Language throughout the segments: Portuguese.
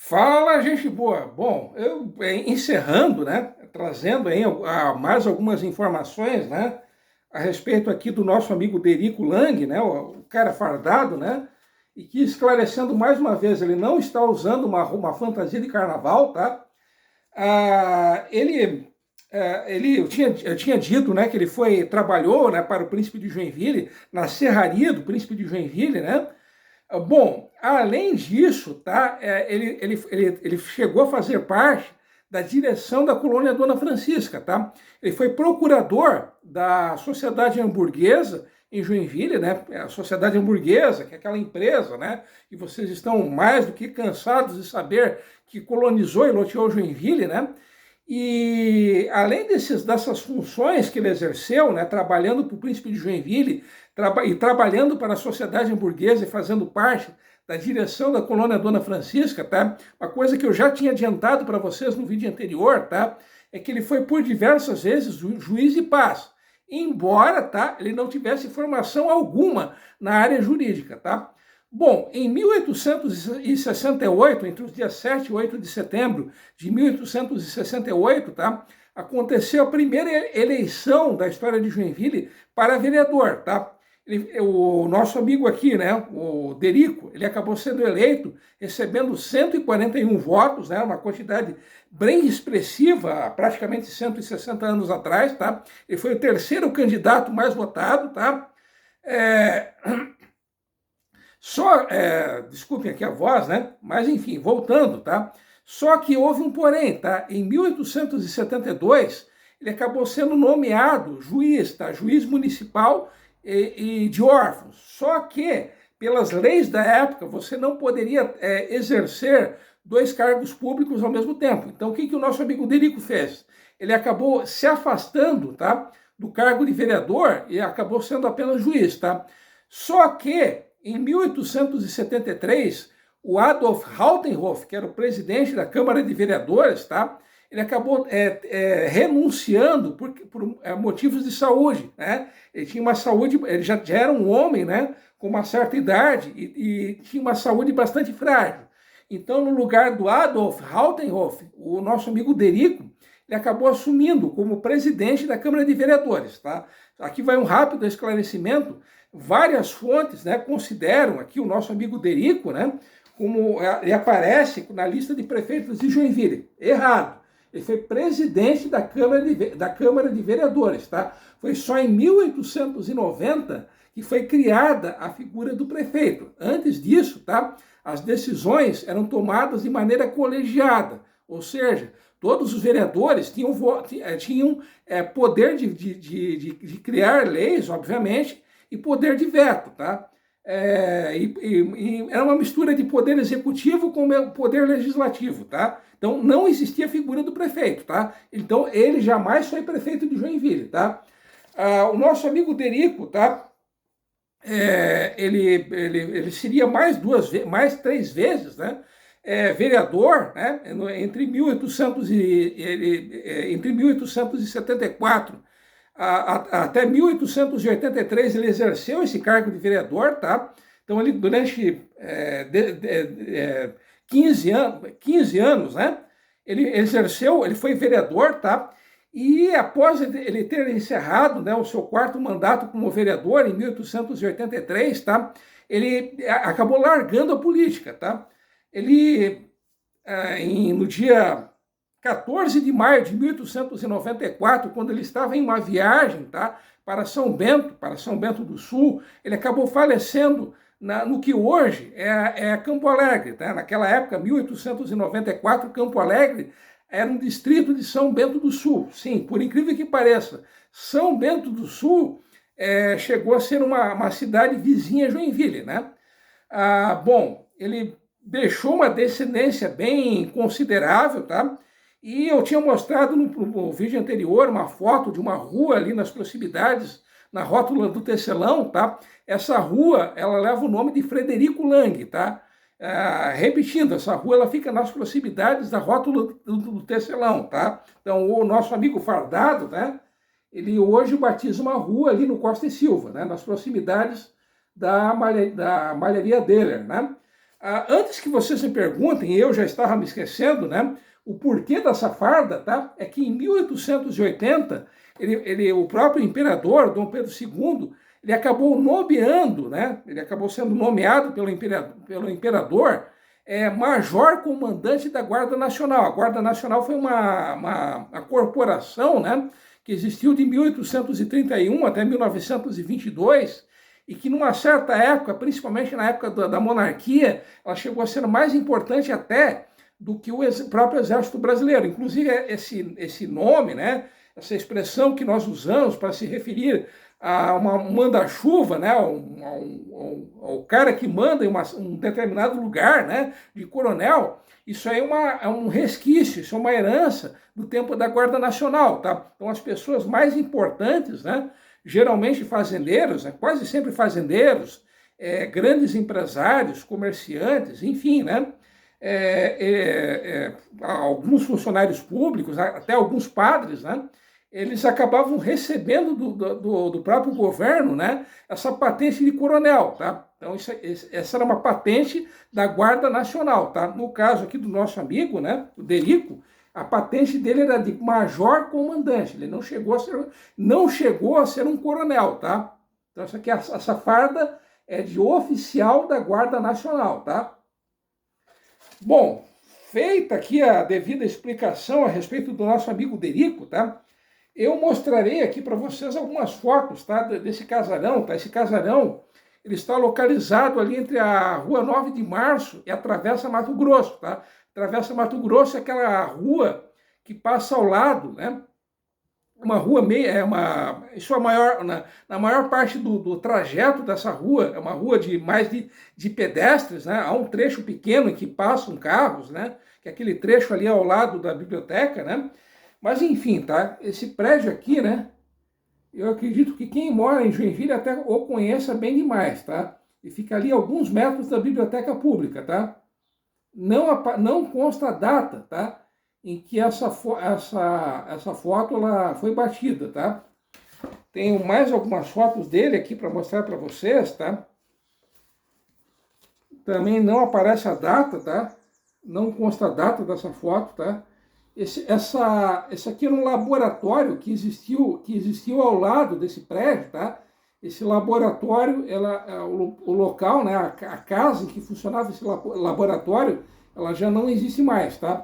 Fala, gente boa. Bom, eu encerrando, né, trazendo aí mais algumas informações, né, a respeito aqui do nosso amigo Derico Lang, né, o cara fardado, né, e que esclarecendo mais uma vez, ele não está usando uma fantasia de carnaval, tá? Eu tinha dito, né, que ele trabalhou, né, para o Príncipe de Joinville, na serraria do Príncipe de Joinville, né? Bom, além disso, tá, ele chegou a fazer parte da direção da colônia Dona Francisca, tá? Ele foi procurador da Sociedade Hamburguesa em Joinville, né? A Sociedade Hamburguesa, que é aquela empresa, né? E vocês estão mais do que cansados de saber que colonizou e loteou Joinville, né? E além dessas funções que ele exerceu, né, trabalhando para o Príncipe de Joinville e trabalhando para a sociedade hamburguesa e fazendo parte da direção da colônia Dona Francisca, tá? Uma coisa que eu já tinha adiantado para vocês no vídeo anterior, tá? É que ele foi por diversas vezes juiz de paz, embora, tá, ele não tivesse formação alguma na área jurídica, tá? Bom, em 1868, entre os dias 7 e 8 de setembro de 1868, tá, aconteceu a primeira eleição da história de Joinville para vereador, tá? O nosso amigo aqui, né, o Derico, ele acabou sendo eleito, recebendo 141 votos, né, uma quantidade bem expressiva, há praticamente 160 anos atrás, tá? Ele foi o terceiro candidato mais votado, tá? É... Desculpem aqui a voz, né? Mas enfim, voltando, tá? Só que houve um porém, tá? Em 1872, ele acabou sendo nomeado juiz, tá? Juiz municipal e de órfãos. Só que, pelas leis da época, você não poderia exercer dois cargos públicos ao mesmo tempo. Então, o que o nosso amigo Derico fez? Ele acabou se afastando, tá? Do cargo de vereador e acabou sendo apenas juiz, tá? Só que em 1873, o Adolf Hautenhoff, que era o presidente da Câmara de Vereadores, tá? Ele acabou renunciando por motivos de saúde, né? Ele tinha uma saúde, ele já era um homem, né? Com uma certa idade e tinha uma saúde bastante frágil. Então, no lugar do Adolf Hautenhoff, o nosso amigo Derico, ele acabou assumindo como presidente da Câmara de Vereadores, tá? Aqui vai um rápido esclarecimento. Várias fontes, né, consideram aqui o nosso amigo Derico, né, como ele aparece na lista de prefeitos de Joinville. Errado. Ele foi presidente da Câmara de Vereadores, tá? Foi só em 1890 que foi criada a figura do prefeito. Antes disso, tá, as decisões eram tomadas de maneira colegiada, ou seja, todos os vereadores tinham poder de criar leis, obviamente, e poder de veto, tá? Era uma mistura de poder executivo com poder legislativo, tá? Então não existia a figura do prefeito, tá? Então ele jamais foi prefeito de Joinville, tá? O nosso amigo Derico, tá? Ele seria mais 3 vezes, né? Vereador, né? Entre 1874 até 1883 ele exerceu esse cargo de vereador, tá? Então ele durante 15 anos, né? Ele exerceu, ele foi vereador, tá? E após ele ter encerrado, né, o seu quarto mandato como vereador em 1883, tá? Ele acabou largando a política, tá? Ele no dia 14 de maio de 1894, quando ele estava em uma viagem, tá, para São Bento do Sul, ele acabou falecendo no que hoje é Campo Alegre. Tá? Naquela época, 1894, Campo Alegre era um distrito de São Bento do Sul. Sim, por incrível que pareça, São Bento do Sul chegou a ser uma cidade vizinha a Joinville, né? Bom, ele deixou uma descendência bem considerável, tá? E eu tinha mostrado no vídeo anterior uma foto de uma rua ali nas proximidades, na rótula do Tecelão, tá? Essa rua, ela leva o nome de Frederico Lang, tá? Repetindo, essa rua ela fica nas proximidades da rótula do Tecelão, tá? Então, o nosso amigo fardado, né? Ele hoje batiza uma rua ali no Costa e Silva, né? Nas proximidades da malharia Deller, né? Antes que vocês me perguntem, eu já estava me esquecendo, né? O porquê dessa farda, tá? É que em 1880, o próprio imperador, Dom Pedro II, ele acabou nomeando, né? Ele acabou sendo nomeado pelo imperador major comandante da Guarda Nacional. A Guarda Nacional foi uma corporação, né? Que existiu de 1831 até 1922, e que numa certa época, principalmente na época da monarquia, ela chegou a ser mais importante até do que o próprio Exército Brasileiro. Inclusive, esse nome, né, essa expressão que nós usamos para se referir a um manda-chuva, né, ao cara que manda em um determinado lugar, né, de coronel, isso aí é um resquício, isso é uma herança do tempo da Guarda Nacional, tá? Então, as pessoas mais importantes, né, geralmente fazendeiros, né, quase sempre fazendeiros, grandes empresários, comerciantes, enfim, né? Alguns funcionários públicos, até alguns padres, né? Eles acabavam recebendo do próprio governo, né, essa patente de coronel, tá? Então, essa era uma patente da Guarda Nacional, tá? No caso aqui do nosso amigo, né, o Derico, a patente dele era de major comandante, ele não chegou a ser um coronel, tá? Então, essa farda é de oficial da Guarda Nacional, tá? Bom, feita aqui a devida explicação a respeito do nosso amigo Derico, tá? Eu mostrarei aqui para vocês algumas fotos, tá, desse casarão, tá? Esse casarão, ele está localizado ali entre a Rua 9 de Março e a Travessa Mato Grosso, tá? Travessa Mato Grosso é aquela rua que passa ao lado, né? Uma rua isso é na maior parte do trajeto dessa rua, é uma rua de pedestres, né? Há um trecho pequeno em que passam carros, né? Que é aquele trecho ali ao lado da biblioteca, né? Mas enfim, tá? Esse prédio aqui, né? Eu acredito que quem mora em Joinville até o conheça bem demais, tá? E fica ali a alguns metros da biblioteca pública, tá? Não consta a data, tá? Em que essa foto ela foi batida, tá? Tenho mais algumas fotos dele aqui para mostrar para vocês, tá? Também não aparece a data, tá? Não consta a data dessa foto, tá? Esse aqui era um laboratório que existiu ao lado desse prédio, tá? Esse laboratório, o local, né, a casa em que funcionava esse laboratório, ela já não existe mais, tá?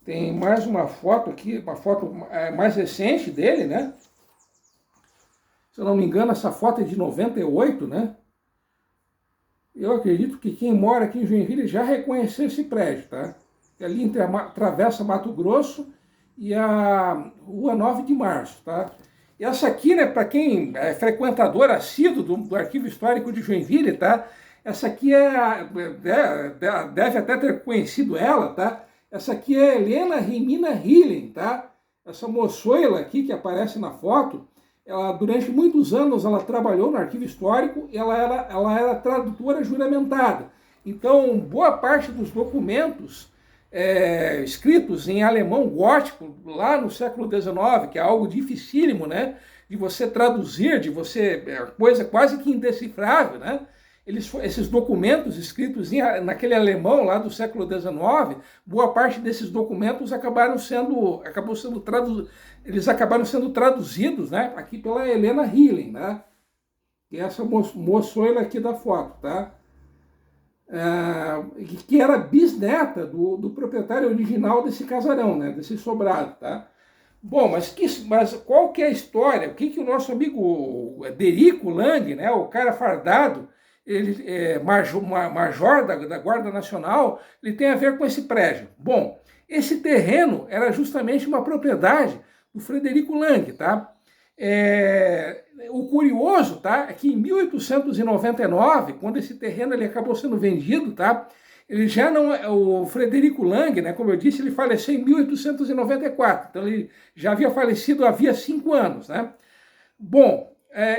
Tem mais uma foto aqui, uma foto mais recente dele, né? Se eu não me engano, essa foto é de 98, né? Eu acredito que quem mora aqui em Joinville já reconheceu esse prédio, tá? Ali entre a Travessa Mato Grosso e a Rua 9 de Março, tá? E essa aqui, né, para quem é frequentador assíduo do Arquivo Histórico de Joinville, tá? Essa aqui deve até ter conhecido ela, tá? Essa aqui é Helena Remina Hillen, tá? Essa moçoila aqui que aparece na foto, ela durante muitos anos ela trabalhou no Arquivo Histórico, ela era tradutora juramentada. Então, boa parte dos documentos escritos em alemão gótico, lá no século XIX, que é algo dificílimo, né, de você traduzir, coisa quase que indecifrável, né? Esses documentos escritos naquele alemão lá do século XIX, boa parte desses documentos acabaram sendo traduzidos, né, aqui pela Helena Hillen, né? Que é essa moçoila aqui da foto, tá? Que era bisneta do proprietário original desse casarão, né, desse sobrado, tá? Bom, mas qual que é a história? O que o nosso amigo Derico Lang, né, o cara fardado, ele major da Guarda Nacional, ele tem a ver com esse prédio? Bom, esse terreno era justamente uma propriedade do Frederico Lang, tá? O curioso, tá, é que em 1899, quando esse terreno ele acabou sendo vendido, tá, ele já não, o Frederico Lang, né, como eu disse, ele faleceu em 1894, então ele já havia falecido havia 5 anos, né? Bom,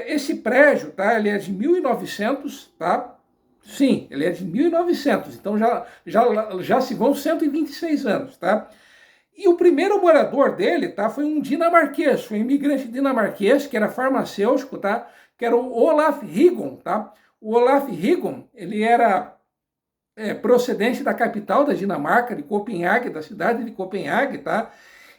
esse prédio, tá, ele é de 1900, tá? Sim, ele é de 1900, então já se vão 126 anos, tá? E o primeiro morador dele, tá, foi um dinamarquês, foi um imigrante dinamarquês, que era farmacêutico, tá, que era o Olaf Rigon, tá? O Olaf Rigon, ele era procedente da capital da Dinamarca, de Copenhague, da cidade de Copenhague, tá?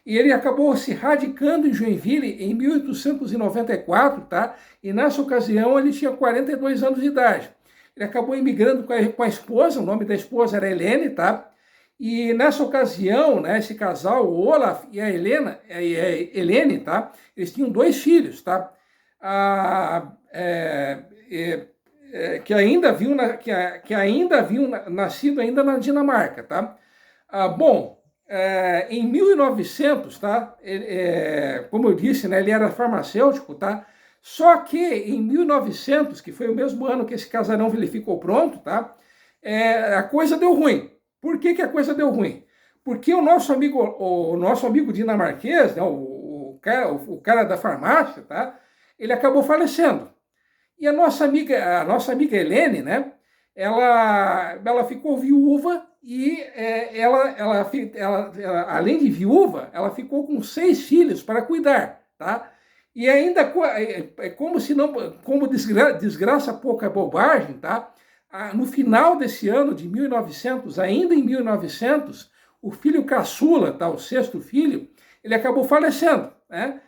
E ele acabou se radicando em Joinville em 1894, tá? E nessa ocasião ele tinha 42 anos de idade. Ele acabou imigrando com a esposa, o nome da esposa era Helene, tá? E nessa ocasião, né, esse casal, o Olaf e a Helene, tá? Eles tinham 2 filhos, tá? Que ainda haviam nascido ainda na Dinamarca, tá? Bom, em 1900, tá? Como eu disse, né, ele era farmacêutico, tá? Só que em 1900, que foi o mesmo ano que esse casarão ele ficou pronto, tá? A coisa deu ruim. Por que a coisa deu ruim? Porque o nosso amigo dinamarquês, né, o cara da farmácia, tá? Ele acabou falecendo. E a nossa amiga Helene, né? Ela ficou viúva e além de viúva, ela ficou com 6 filhos para cuidar, tá? E ainda como desgraça pouca bobagem, tá? No final desse ano de 1900, ainda em 1900, o filho caçula, tá? O 6º filho, ele acabou falecendo, né?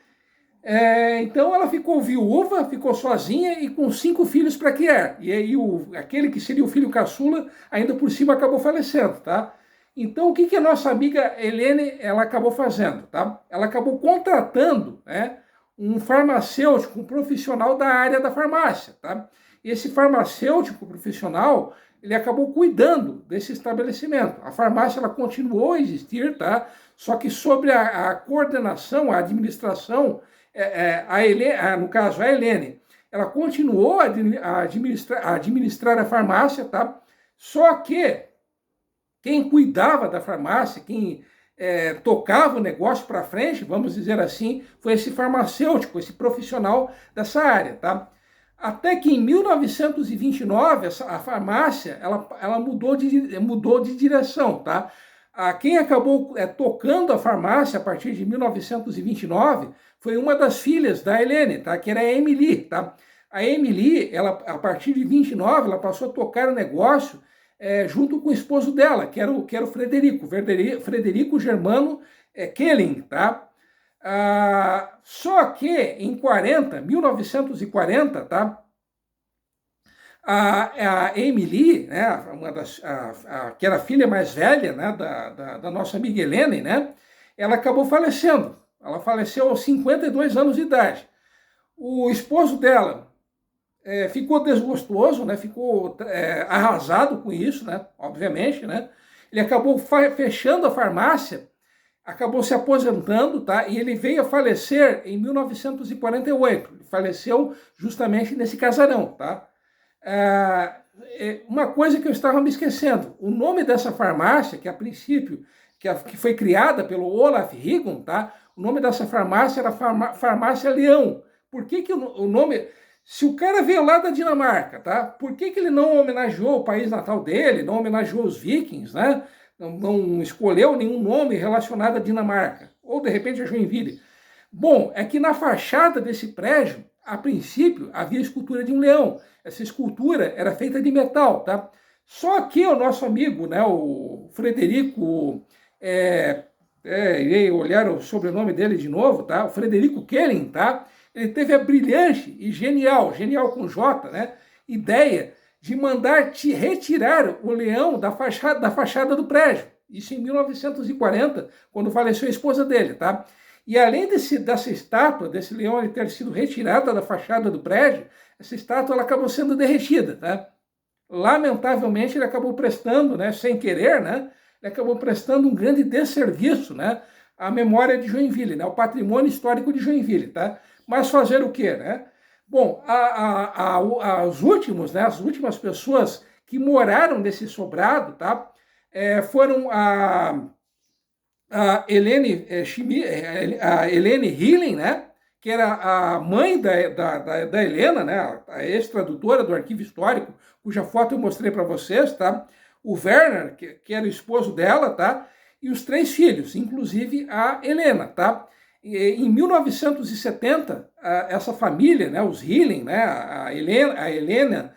Então ela ficou viúva, ficou sozinha e com 5 filhos para criar. E aí aquele que seria o filho caçula, ainda por cima acabou falecendo, tá? Então o que a nossa amiga Helene ela acabou fazendo, tá? Ela acabou contratando, né, um farmacêutico, um profissional da área da farmácia, tá? E esse farmacêutico profissional, ele acabou cuidando desse estabelecimento. A farmácia ela continuou a existir, tá? Só que sobre a coordenação, a administração, no caso, a Helene, ela continuou a administrar a farmácia, tá? Só que quem cuidava da farmácia, quem tocava o negócio para frente, vamos dizer assim, foi esse farmacêutico, esse profissional dessa área, tá? Até que em 1929, a farmácia ela mudou de direção, tá? Quem acabou tocando a farmácia a partir de 1929 foi uma das filhas da Helene, tá? Que era a Emily, tá? A Emily, a partir de 29, ela passou a tocar o negócio junto com o esposo dela, que era o Frederico Germano Kelling, tá? Só que em 1940, tá? A Emily, né, que era a filha mais velha, né, da nossa amiga Helene, né, ela acabou falecendo. Ela faleceu aos 52 anos de idade. O esposo dela ficou desgostoso, né, ficou arrasado com isso, né, obviamente, né. Ele acabou fechando a farmácia, acabou se aposentando, tá? E ele veio a falecer em 1948. Ele faleceu justamente nesse casarão, tá? Uma coisa que eu estava me esquecendo, o nome dessa farmácia, que a princípio, que foi criada pelo Olaf Rigon, tá? O nome dessa farmácia era Farmácia Leão. Por que o nome... Se o cara veio lá da Dinamarca, tá? Por que ele não homenageou o país natal dele, não homenageou os vikings, né? Não escolheu nenhum nome relacionado à Dinamarca, ou de repente a Joinville? Bom, é que na fachada desse prédio, a princípio, havia a escultura de um leão. Essa escultura era feita de metal, tá? Só que o nosso amigo, né, o Frederico, irei olhar o sobrenome dele de novo, tá? O Frederico Kelling, tá? Ele teve a brilhante e genial com J, né, ideia de mandar retirar o leão da fachada do prédio. Isso em 1940, quando faleceu a esposa dele, tá? E além dessa estátua, desse leão ele ter sido retirada da fachada do prédio, essa estátua ela acabou sendo derretida, tá? Lamentavelmente ele acabou prestando, né, sem querer, né, ele acabou prestando um grande desserviço, né, à memória de Joinville, né, ao patrimônio histórico de Joinville, tá? Mas fazer o quê, né? Bom, as últimas pessoas que moraram nesse sobrado, tá? Foram a Helene Hilling, né? Que era a mãe da Helena, né? A ex-tradutora do arquivo histórico, cuja foto eu mostrei para vocês, tá? O Werner, que era o esposo dela, tá? E os 3 filhos, inclusive a Helena, tá? Em 1970, essa família, né, os Hilling, né, a Helena,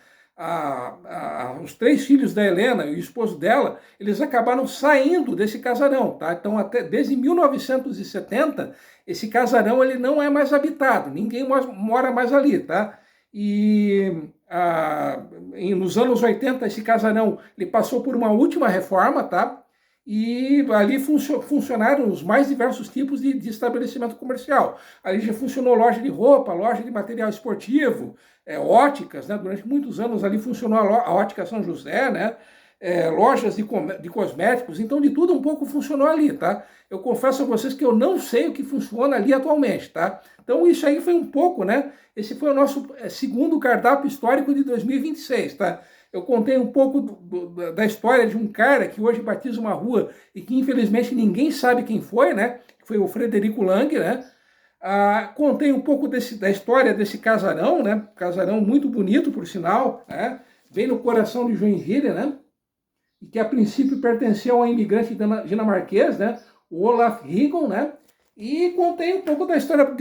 os 3 filhos da Helena e o esposo dela, eles acabaram saindo desse casarão, tá? Então, desde 1970, esse casarão ele não é mais habitado, ninguém mora mais ali, tá? E nos anos 80, esse casarão ele passou por uma última reforma, tá? E ali funcionaram os mais diversos tipos de estabelecimento comercial. Ali já funcionou loja de roupa, loja de material esportivo, óticas, né? Durante muitos anos ali funcionou a Ótica São José, né? Lojas de cosméticos, então de tudo um pouco funcionou ali, tá? Eu confesso a vocês que eu não sei o que funciona ali atualmente, tá? Então isso aí foi um pouco, né? Esse foi o nosso segundo cardápio histórico de 2026, tá? Eu contei um pouco da história de um cara que hoje batiza uma rua e que infelizmente ninguém sabe quem foi, né? Que foi o Frederico Lang, né? Contei um pouco da história desse casarão, né? Casarão muito bonito, por sinal, né? Bem no coração de Joinville, né? E que a princípio pertenceu a um imigrante dinamarquês, né? O Olaf Rigon, né? E contei um pouco da história,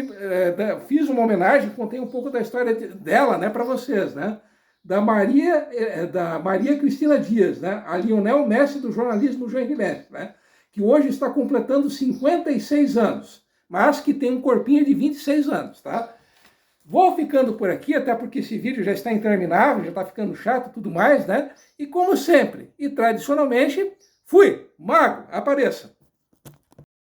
fiz uma homenagem, contei um pouco da história dela, né, para vocês, né? Da Maria Cristina Dias, né? A Lionel Messi do jornalismo joinvilense, né? Que hoje está completando 56 anos, mas que tem um corpinho de 26 anos, tá? Vou ficando por aqui, até porque esse vídeo já está interminável, já está ficando chato e tudo mais, né? E como sempre, e tradicionalmente, fui, mago, apareça!